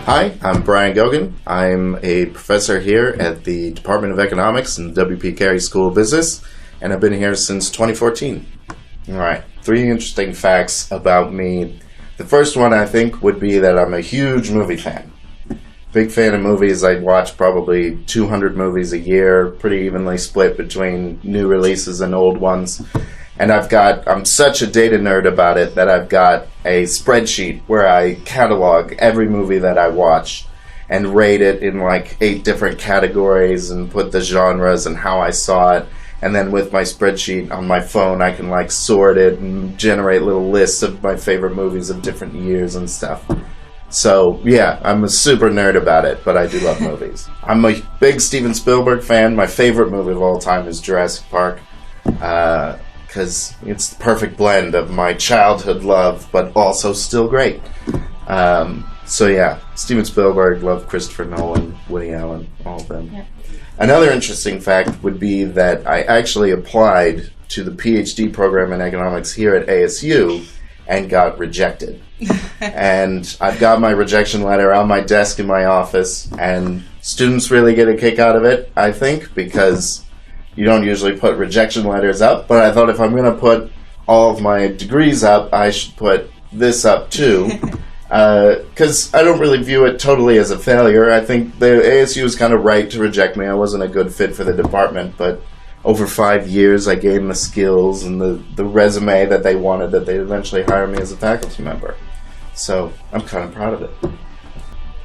Hi, I'm Brian Goegan. I'm a professor here at the Department of Economics in the W. P. Carey School of Business, and I've been here since 2014. All right, 3 interesting facts about me. The first one, I think, would be that I'm a huge movie fan. Big fan of movies. I watch probably 200 movies a year, pretty evenly split between new releases and old ones. And I'm such a data nerd about it that I've got a spreadsheet where I catalog every movie that I watch and rate it in like 8 different categories and put the genres and how I saw it. And then with my spreadsheet on my phone, I can like sort it and generate little lists of my favorite movies of different years and stuff. So yeah, I'm a super nerd about it, but I do love movies. I'm a big Steven Spielberg fan. My favorite movie of all time is Jurassic Park. Because it's the perfect blend of my childhood love, but also still great. So yeah, Steven Spielberg, love Christopher Nolan, Woody Allen, all of them. Yeah. Another interesting fact would be that I actually applied to the Ph.D. program in economics here at ASU and got rejected. And I've got my rejection letter on my desk in my office, and students really get a kick out of it, I think, because you don't usually put rejection letters up, but I thought if I'm going to put all of my degrees up, I should put this up too, because I don't really view it totally as a failure. I think the ASU was kind of right to reject me. I wasn't a good fit for the department, but over 5 years I gained the skills and the resume that they wanted, that they'd eventually hire me as a faculty member. So I'm kind of proud of it.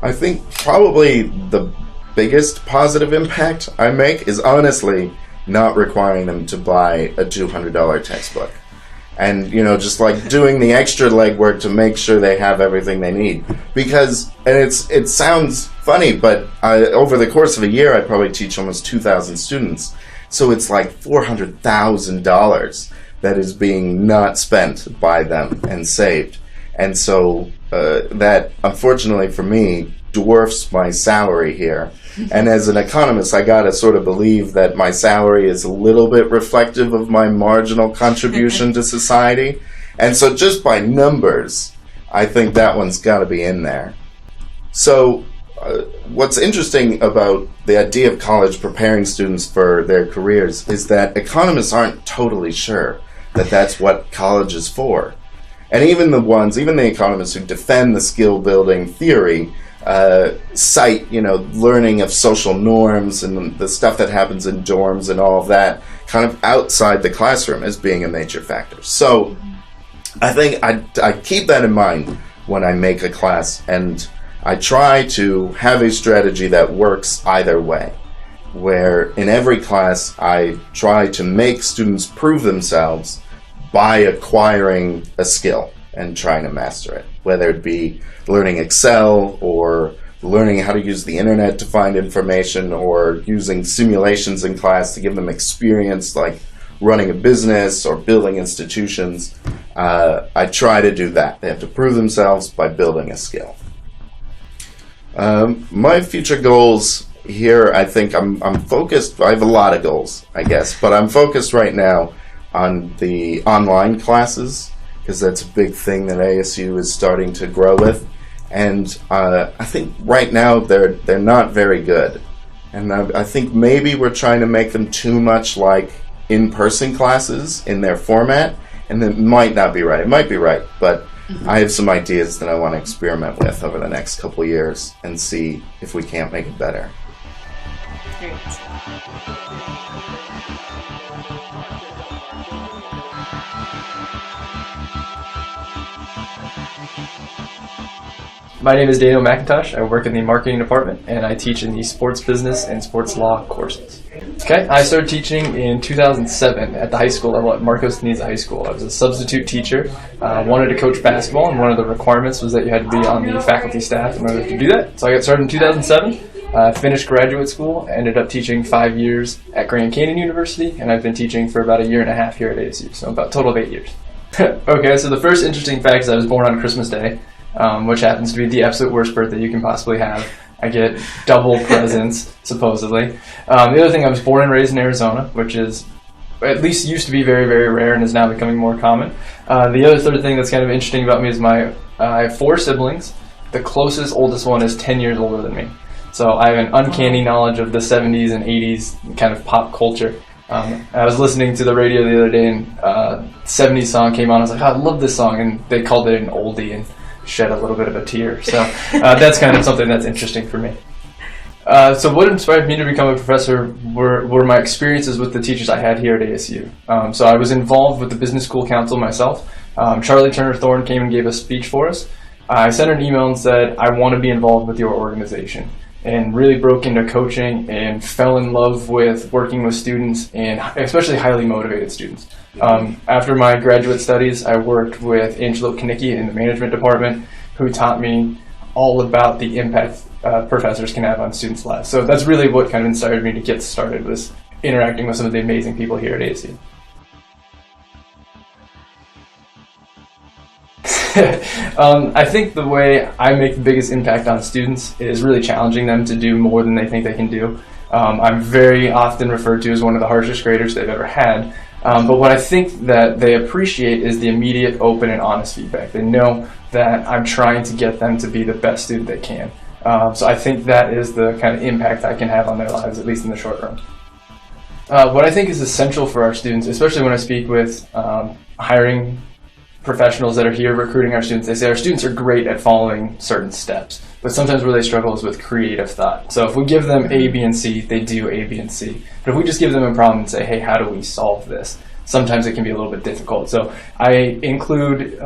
I think probably the biggest positive impact I make is honestly not requiring them to buy a $200 textbook. And, just like doing the extra legwork to make sure they have everything they need. Because, and it sounds funny, but over the course of a year, I probably teach almost 2,000 students. So it's like $400,000 that is being not spent by them and saved. And so that, unfortunately for me, dwarfs my salary here. And as an economist, I gotta sort of believe that my salary is a little bit reflective of my marginal contribution to society. And so just by numbers, I think that one's gotta be in there. So what's interesting about the idea of college preparing students for their careers is that economists aren't totally sure that that's what college is for. And even the economists who defend the skill building theory cite, learning of social norms and the stuff that happens in dorms and all of that kind of outside the classroom as being a major factor. So I think I keep that in mind when I make a class, and I try to have a strategy that works either way, where in every class I try to make students prove themselves by acquiring a skill and trying to master it, whether it be learning Excel or learning how to use the internet to find information or using simulations in class to give them experience like running a business or building institutions. I try to do that. They have to prove themselves by building a skill. My future goals here, I think I'm focused. I have a lot of goals, I guess, but I'm focused right now on the online classes, because that's a big thing that ASU is starting to grow with. And I think right now they're not very good. And I think maybe we're trying to make them too much like in-person classes in their format, and it might not be right. It might be right, but I have some ideas that I want to experiment with over the next couple years and see if we can't make it better. Great. My name is Daniel McIntosh. I work in the marketing department, and I teach in the sports business and sports law courses. Okay, Okay, I started teaching in 2007 at the high school level at Marcos Niza High School. I was a substitute teacher, wanted to coach basketball, and one of the requirements was that you had to be on the faculty staff in order to do that. So I got started in 2007, finished graduate school, ended up teaching 5 years at Grand Canyon University, and I've been teaching for about a year and a half here at ASU, so about a total of 8 years. Okay, so the first interesting fact is I was born on Christmas Day, which happens to be the absolute worst birthday you can possibly have. I get double presents, supposedly. The other thing, I was born and raised in Arizona, which is, at least used to be very, very rare and is now becoming more common. The other third thing that's kind of interesting about me is I have 4 siblings. The closest, oldest one is 10 years older than me. So I have an uncanny knowledge of the 70s and 80s kind of pop culture. I was listening to the radio the other day and 70s song came on. I was like, oh, I love this song. And they called it an oldie and shed a little bit of a tear. So that's kind of something that's interesting for me. So what inspired me to become a professor were my experiences with the teachers I had here at ASU. So I was involved with the Business School Council myself. Charlie Turner Thorne came and gave a speech for us. I sent her an email and said, I want to be involved with your organization, and really broke into coaching and fell in love with working with students, and especially highly motivated students. After my graduate studies, I worked with Angelo Kanicki in the management department, who taught me all about the impact professors can have on students' lives. So that's really what kind of inspired me to get started, was interacting with some of the amazing people here at ASU. I think the way I make the biggest impact on students is really challenging them to do more than they think they can do. I'm very often referred to as one of the harshest graders they've ever had. But what I think that they appreciate is the immediate, open, and honest feedback. They know that I'm trying to get them to be the best student they can. So I think that is the kind of impact I can have on their lives, at least in the short run. What I think is essential for our students, especially when I speak with hiring professionals that are here recruiting our students, they say our students are great at following certain steps, but sometimes where they struggle is with creative thought. So if we give them A, B, and C, they do A, B, and C. But if we just give them a problem and say, hey, how do we solve this? Sometimes it can be a little bit difficult. So I include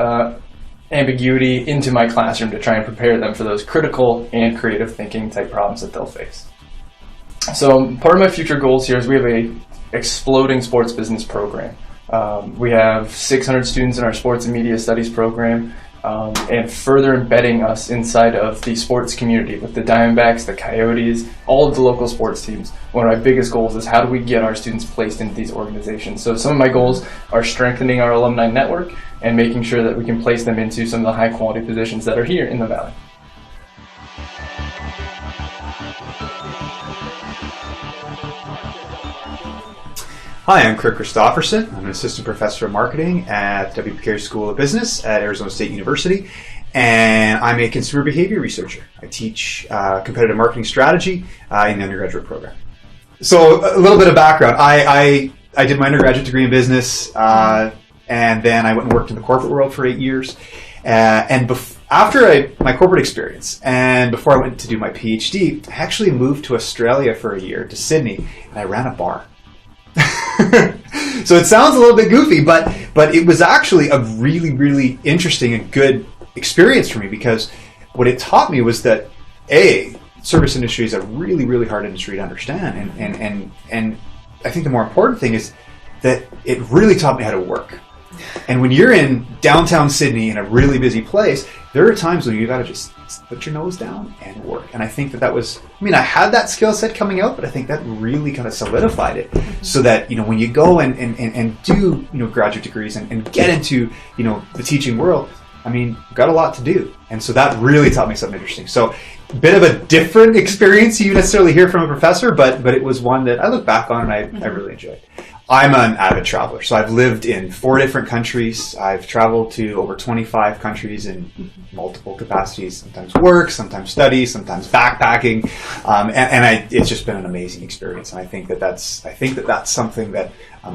ambiguity into my classroom to try and prepare them for those critical and creative thinking type problems that they'll face. So part of my future goals here is we have a exploding sports business program. We have 600 students in our sports and media studies program, and further embedding us inside of the sports community with the Diamondbacks, the Coyotes, all of the local sports teams. One of my biggest goals is how do we get our students placed into these organizations. So some of my goals are strengthening our alumni network and making sure that we can place them into some of the high quality positions that are here in the Valley. Hi, I'm Kirk Kristofferson. I'm an assistant professor of marketing at W Carey School of Business at Arizona State University, and I'm a consumer behavior researcher. I teach competitive marketing strategy in the undergraduate program. So a little bit of background. I did my undergraduate degree in business, and then I went and worked in the corporate world for 8 years. After my corporate experience, and before I went to do my Ph.D., I actually moved to Australia for a year, to Sydney, and I ran a bar. So it sounds a little bit goofy, but it was actually a really, really interesting and good experience for me, because what it taught me was that service industry is a really, really hard industry to understand, and I think the more important thing is that it really taught me how to work. And when you're in downtown Sydney in a really busy place, there are times when you got to just put your nose down and work. And I think that was, I had that skill set coming out, but I think that really kind of solidified it, so that, when you go and do, graduate degrees and get into, the teaching world, you've got a lot to do. And so that really taught me something interesting. So a bit of a different experience you necessarily hear from a professor, but it was one that I look back on and I really enjoyed. I'm an avid traveler, so I've lived in 4 different countries. I've traveled to over 25 countries in multiple capacities, sometimes work, sometimes study, sometimes backpacking, it's just been an amazing experience. And I think that that's something that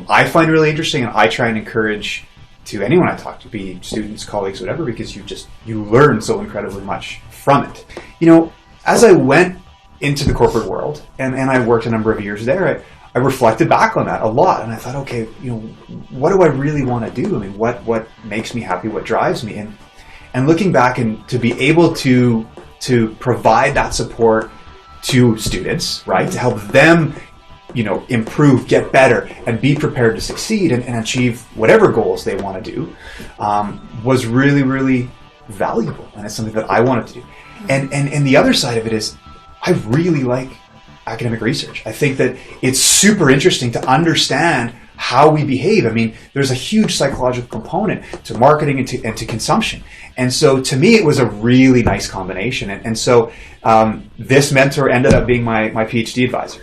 I find really interesting, and I try and encourage to anyone I talk to, be students, colleagues, whatever, because you learn so incredibly much from it. As I went into the corporate world, and I worked a number of years there, I reflected back on that a lot, and I thought, okay, what do I really want to do? What makes me happy? What drives me? And looking back, and to be able to provide that support to students, right, to help them improve, get better, and be prepared to succeed and achieve whatever goals they want to do, was really, really valuable. And it's something that I wanted to do. And the other side of it is, I really like academic research. I think that it's super interesting to understand how we behave. I mean, there's a huge psychological component to marketing and to consumption. And so to me, it was a really nice combination. And so this mentor ended up being my Ph.D. advisor.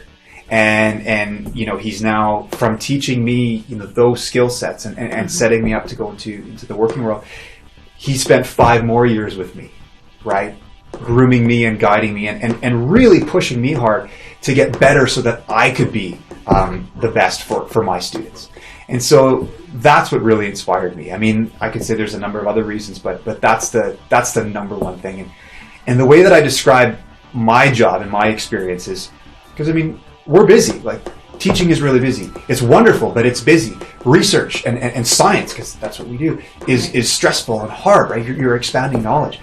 And he's now, from teaching me those skill sets and setting me up to go into the working world, he spent 5 more years with me, right? Grooming me and guiding me and really pushing me hard to get better so that I could be the best for my students. And so that's what really inspired me. I mean, I could say there's a number of other reasons, but that's the number one thing. And the way that I describe my job and my experience is, because I mean, we're busy. Like, teaching is really busy. It's wonderful, but it's busy. Research and science, because that's what we do, is stressful and hard, right? You're expanding knowledge.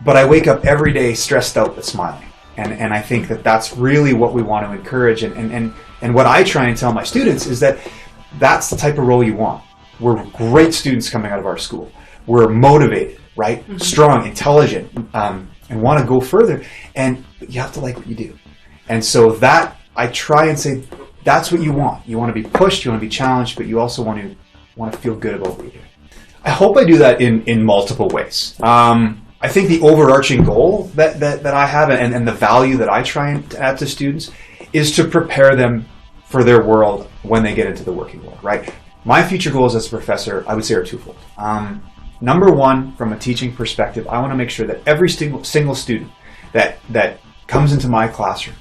But I wake up every day stressed out but smiling. And I think that that's really what we want to encourage. And what I try and tell my students is that that's the type of role you want. We're great students coming out of our school. We're motivated, right? Mm-hmm. Strong, intelligent, and want to go further. And you have to like what you do. And so that, I try and say, that's what you want. You want to be pushed, you want to be challenged, but you also want to feel good about what you do. I hope I do that in multiple ways. I think the overarching goal that I have and the value that I try and add to students is to prepare them for their world when they get into the working world, right? My future goals as a professor, I would say, are twofold. Number one, from a teaching perspective, I want to make sure that every single student that comes into my classroom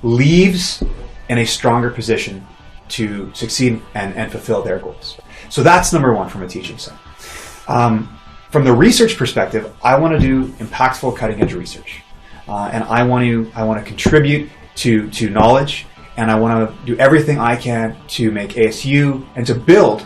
leaves in a stronger position to succeed and fulfill their goals. So that's number one from a teaching side. From the research perspective, I want to do impactful, cutting-edge research, and I want to contribute to knowledge, and I want to do everything I can to make ASU and to build,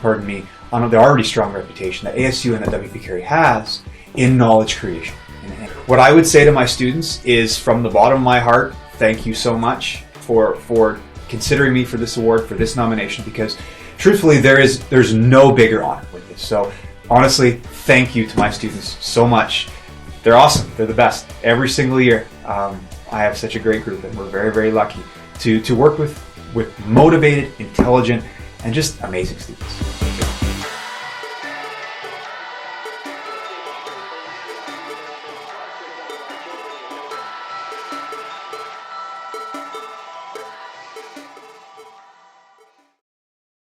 on the already strong reputation that ASU and that WP Carey has in knowledge creation. And what I would say to my students is, from the bottom of my heart, thank you so much for considering me for this award, for this nomination, because truthfully, there's no bigger honor with this. So honestly, thank you to my students so much. They're awesome. They're the best every single year. I have such a great group, and we're very, very lucky to work with motivated, intelligent, and just amazing students.